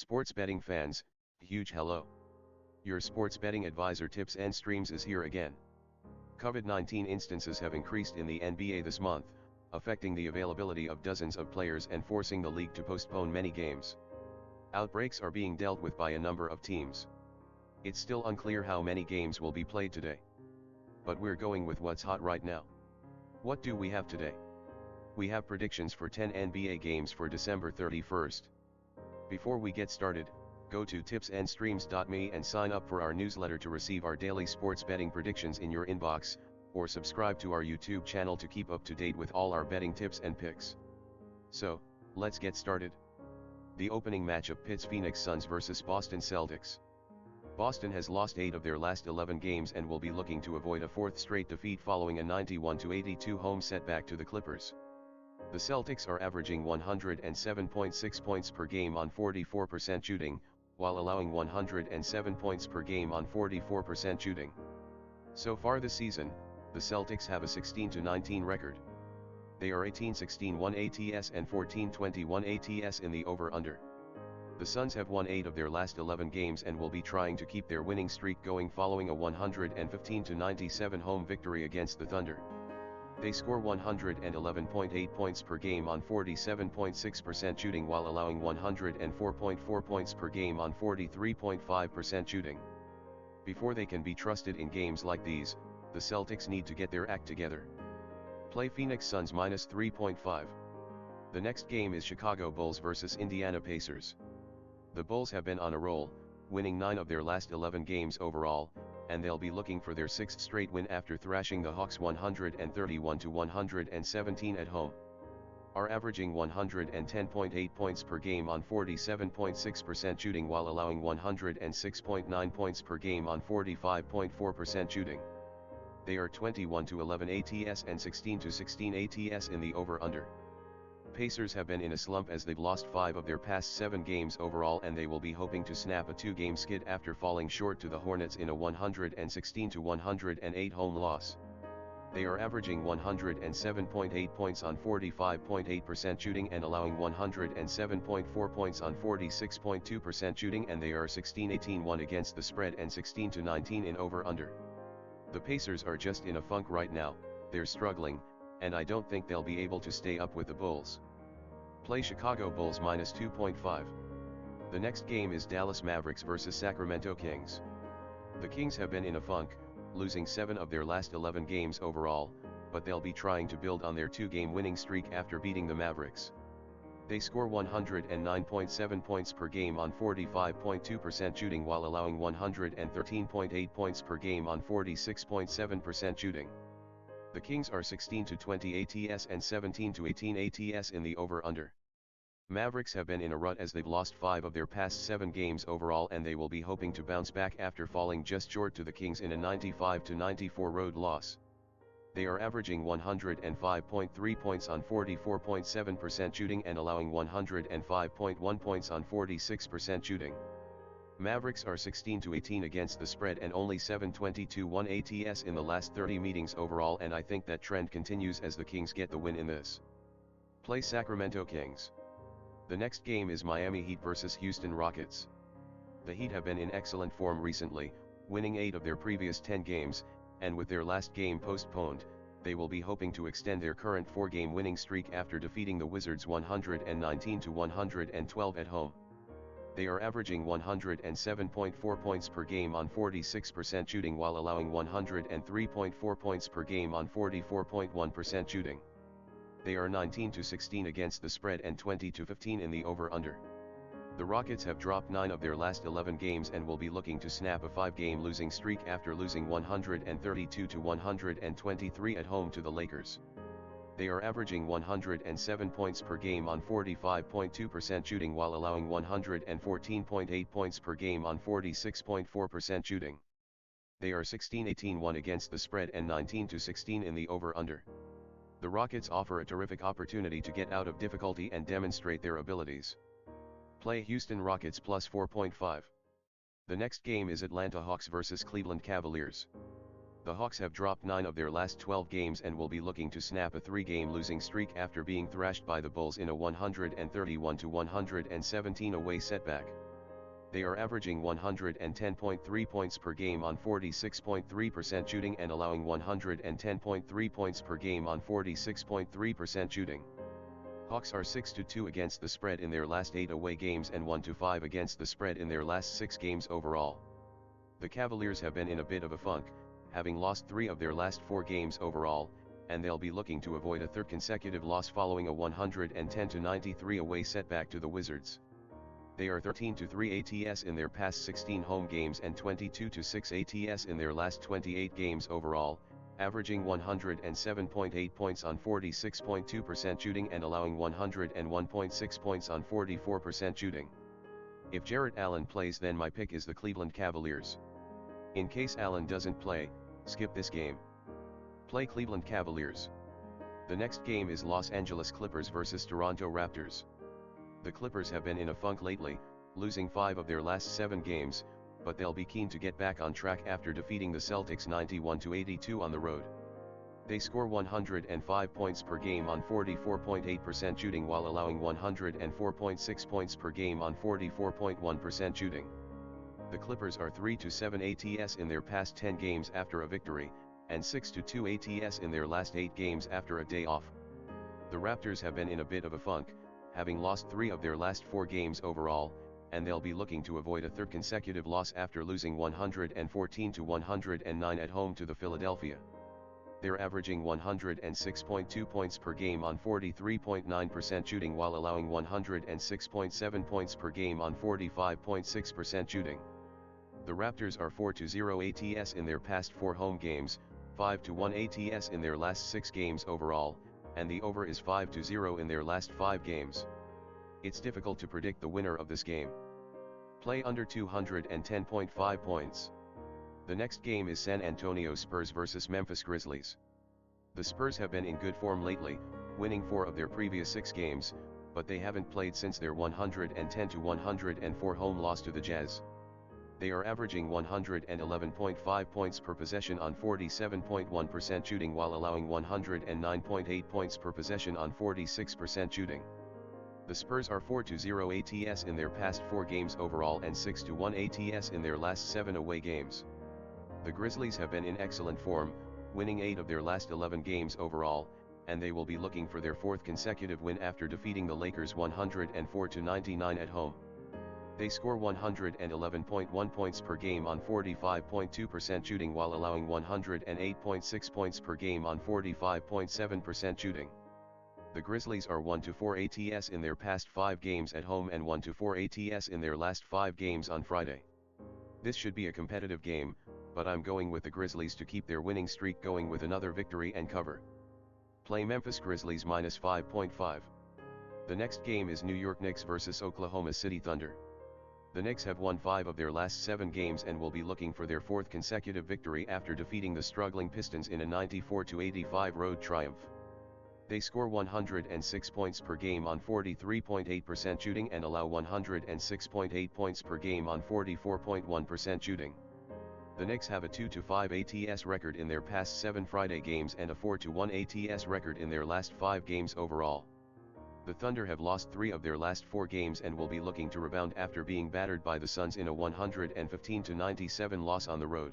Sports betting fans, huge hello. Your sports betting advisor Tips and Streams is here again. COVID-19 instances have increased in the NBA this month, affecting the availability of dozens of players and forcing the league to postpone many games. Outbreaks are being dealt with by a number of teams. It's still unclear how many games will be played today. But we're going with what's hot right now. What do we have today? We have predictions for 10 NBA games for December 31st. Before we get started, go to tipsandstreams.me and sign up for our newsletter to receive our daily sports betting predictions in your inbox, or subscribe to our YouTube channel to keep up to date with all our betting tips and picks. So, let's get started. The opening matchup pits Phoenix Suns vs Boston Celtics. Boston has lost 8 of their last 11 games and will be looking to avoid a fourth straight defeat following a 91-82 home setback to the Clippers. The Celtics are averaging 107.6 points per game on 44% shooting, while allowing 107 points per game on 44% shooting. So far this season, the Celtics have a 16-19 record. They are 18-16-1 ATS and 14-21 ATS in the over-under. The Suns have won 8 of their last 11 games and will be trying to keep their winning streak going following a 115-97 home victory against the Thunder. They score 111.8 points per game on 47.6% shooting while allowing 104.4 points per game on 43.5% shooting. Before they can be trusted in games like these, the Celtics need to get their act together. Play Phoenix Suns minus 3.5. The next game is Chicago Bulls vs Indiana Pacers. The Bulls have been on a roll, winning 9 of their last 11 games overall, and they'll be looking for their 6th straight win after thrashing the Hawks 131-117 at home. Are averaging 110.8 points per game on 47.6% shooting while allowing 106.9 points per game on 45.4% shooting. They are 21-11 ATS and 16-16 ATS in the over-under. Pacers have been in a slump as they've lost 5 of their past 7 games overall, and they will be hoping to snap a 2-game skid after falling short to the Hornets in a 116-108 home loss. They are averaging 107.8 points on 45.8% shooting and allowing 107.4 points on 46.2% shooting, and they are 16-18-1 against the spread and 16-19 in over-under. The Pacers are just in a funk right now, they're struggling, and I don't think they'll be able to stay up with the Bulls. Play Chicago Bulls minus 2.5. The next game is Dallas Mavericks vs Sacramento Kings. The Kings have been in a funk, losing 7 of their last 11 games overall, but they'll be trying to build on their 2-game winning streak after beating the Mavericks. They score 109.7 points per game on 45.2% shooting while allowing 113.8 points per game on 46.7% shooting. The Kings are 16-20 ATS and 17-18 ATS in the over-under. Mavericks have been in a rut as they've lost 5 of their past 7 games overall, and they will be hoping to bounce back after falling just short to the Kings in a 95-94 road loss. They are averaging 105.3 points on 44.7% shooting and allowing 105.1 points on 46% shooting. Mavericks are 16-18 against the spread and only 7-22-1 ATS in the last 30 meetings overall, and I think that trend continues as the Kings get the win in this. Play Sacramento Kings. The next game is Miami Heat vs Houston Rockets. The Heat have been in excellent form recently, winning 8 of their previous 10 games, and with their last game postponed, they will be hoping to extend their current 4-game winning streak after defeating the Wizards 119-112 at home. They are averaging 107.4 points per game on 46% shooting while allowing 103.4 points per game on 44.1% shooting. They are 19-16 against the spread and 20-15 in the over-under. The Rockets have dropped 9 of their last 11 games and will be looking to snap a 5-game losing streak after losing 132-123 at home to the Lakers. They are averaging 107 points per game on 45.2% shooting while allowing 114.8 points per game on 46.4% shooting. They are 16-18-1 against the spread and 19-16 in the over-under. The Rockets offer a terrific opportunity to get out of difficulty and demonstrate their abilities. Play Houston Rockets plus 4.5. The next game is Atlanta Hawks vs Cleveland Cavaliers. The Hawks have dropped 9 of their last 12 games and will be looking to snap a 3-game losing streak after being thrashed by the Bulls in a 131-117 away setback. They are averaging 110.3 points per game on 46.3% shooting and allowing 110.3 points per game on 46.3% shooting. Hawks are 6-2 against the spread in their last 8 away games and 1-5 against the spread in their last 6 games overall. The Cavaliers have been in a bit of a funk, having lost 3 of their last 4 games overall, and they'll be looking to avoid a third consecutive loss following a 110-93 away setback to the Wizards. They are 13-3 ATS in their past 16 home games and 22-6 ATS in their last 28 games overall, averaging 107.8 points on 46.2% shooting and allowing 101.6 points on 44% shooting. If Jarrett Allen plays, then my pick is the Cleveland Cavaliers. In case Allen doesn't play, skip this game. Play Cleveland Cavaliers. The next game is Los Angeles Clippers versus Toronto Raptors. The Clippers have been in a funk lately, losing 5 of their last 7 games, but they'll be keen to get back on track after defeating the Celtics 91-82 on the road. They score 105 points per game on 44.8% shooting while allowing 104.6 points per game on 44.1% shooting. The Clippers are 3-7 ATS in their past 10 games after a victory, and 6-2 ATS in their last 8 games after a day off. The Raptors have been in a bit of a funk, having lost 3 of their last 4 games overall, and they'll be looking to avoid a third consecutive loss after losing 114-109 at home to the Philadelphia. They're averaging 106.2 points per game on 43.9% shooting while allowing 106.7 points per game on 45.6% shooting. The Raptors are 4-0 ATS in their past 4 home games, 5-1 ATS in their last 6 games overall, and the over is 5-0 in their last 5 games. It's difficult to predict the winner of this game. Play under 210.5 points. The next game is San Antonio Spurs versus Memphis Grizzlies. The Spurs have been in good form lately, winning 4 of their previous 6 games, but they haven't played since their 110-104 home loss to the Jazz. They are averaging 111.5 points per possession on 47.1% shooting while allowing 109.8 points per possession on 46% shooting. The Spurs are 4-0 ATS in their past 4 games overall and 6-1 ATS in their last 7 away games. The Grizzlies have been in excellent form, winning 8 of their last 11 games overall, and they will be looking for their 4th consecutive win after defeating the Lakers 104-99 at home. They score 111.1 points per game on 45.2% shooting while allowing 108.6 points per game on 45.7% shooting. The Grizzlies are 1-4 ATS in their past 5 games at home and 1-4 ATS in their last 5 games on Friday. This should be a competitive game, but I'm going with the Grizzlies to keep their winning streak going with another victory and cover. Play Memphis Grizzlies -5.5. The next game is New York Knicks versus Oklahoma City Thunder. The Knicks have won 5 of their last 7 games and will be looking for their 4th consecutive victory after defeating the struggling Pistons in a 94-85 road triumph. They score 106 points per game on 43.8% shooting and allow 106.8 points per game on 44.1% shooting. The Knicks have a 2-5 ATS record in their past 7 Friday games and a 4-1 ATS record in their last 5 games overall. The Thunder have lost 3 of their last 4 games and will be looking to rebound after being battered by the Suns in a 115-97 loss on the road.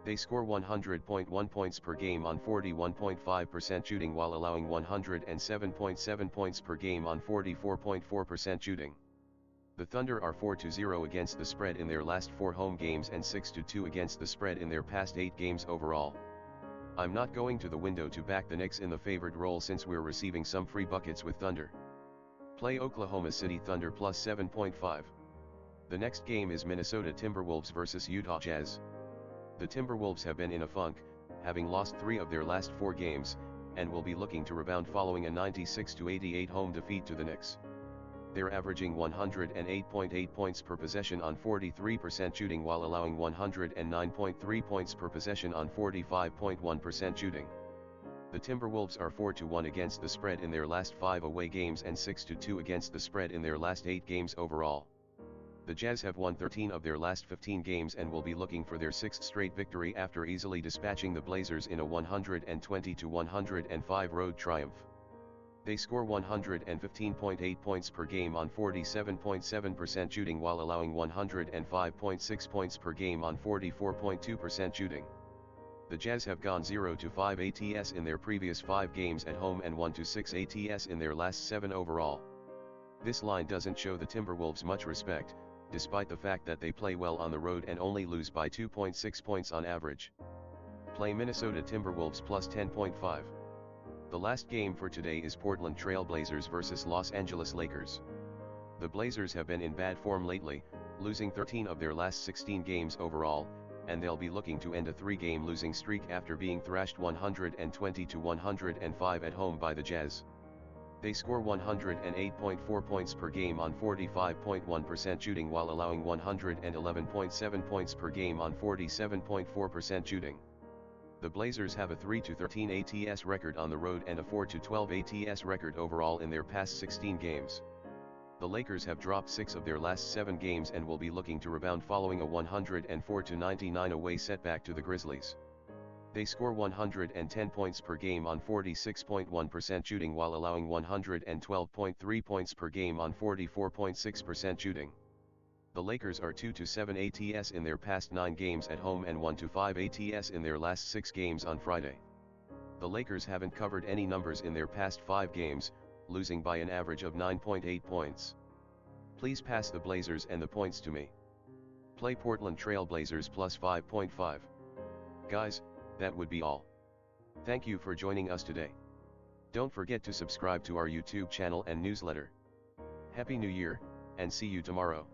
They score 100.1 points per game on 41.5% shooting while allowing 107.7 points per game on 44.4% shooting. The Thunder are 4-0 against the spread in their last 4 home games and 6-2 against the spread in their past 8 games overall. I'm not going to the window to back the Knicks in the favored role since we're receiving some free buckets with Thunder. Play Oklahoma City Thunder +7.5. The next game is Minnesota Timberwolves versus Utah Jazz. The Timberwolves have been in a funk, having lost 3 of their last 4 games, and will be looking to rebound following a 96-88 home defeat to the Knicks. They're averaging 108.8 points per possession on 43% shooting while allowing 109.3 points per possession on 45.1% shooting. The Timberwolves are 4-1 against the spread in their last 5 away games and 6-2 against the spread in their last 8 games overall. The Jazz have won 13 of their last 15 games and will be looking for their 6th straight victory after easily dispatching the Blazers in a 120-105 road triumph. They score 115.8 points per game on 47.7% shooting while allowing 105.6 points per game on 44.2% shooting. The Jazz have gone 0-5 ATS in their previous 5 games at home and 1-6 ATS in their last 7 overall. This line doesn't show the Timberwolves much respect, despite the fact that they play well on the road and only lose by 2.6 points on average. Play Minnesota Timberwolves plus 10.5. The last game for today is Portland Trail Blazers vs Los Angeles Lakers. The Blazers have been in bad form lately, losing 13 of their last 16 games overall, and they'll be looking to end a 3-game losing streak after being thrashed 120-105 at home by the Jazz. They score 108.4 points per game on 45.1% shooting while allowing 111.7 points per game on 47.4% shooting. The Blazers have a 3-13 ATS record on the road and a 4-12 ATS record overall in their past 16 games. The Lakers have dropped 6 of their last 7 games and will be looking to rebound following a 104-99 away setback to the Grizzlies. They score 110 points per game on 46.1% shooting while allowing 112.3 points per game on 44.6% shooting. The Lakers are 2-7 ATS in their past 9 games at home and 1-5 ATS in their last 6 games on Friday. The Lakers haven't covered any numbers in their past 5 games, losing by an average of 9.8 points. Please pass the Blazers and the points to me. Play Portland Trail Blazers plus 5.5. Guys, that would be all. Thank you for joining us today. Don't forget to subscribe to our YouTube channel and newsletter. Happy New Year, and see you tomorrow.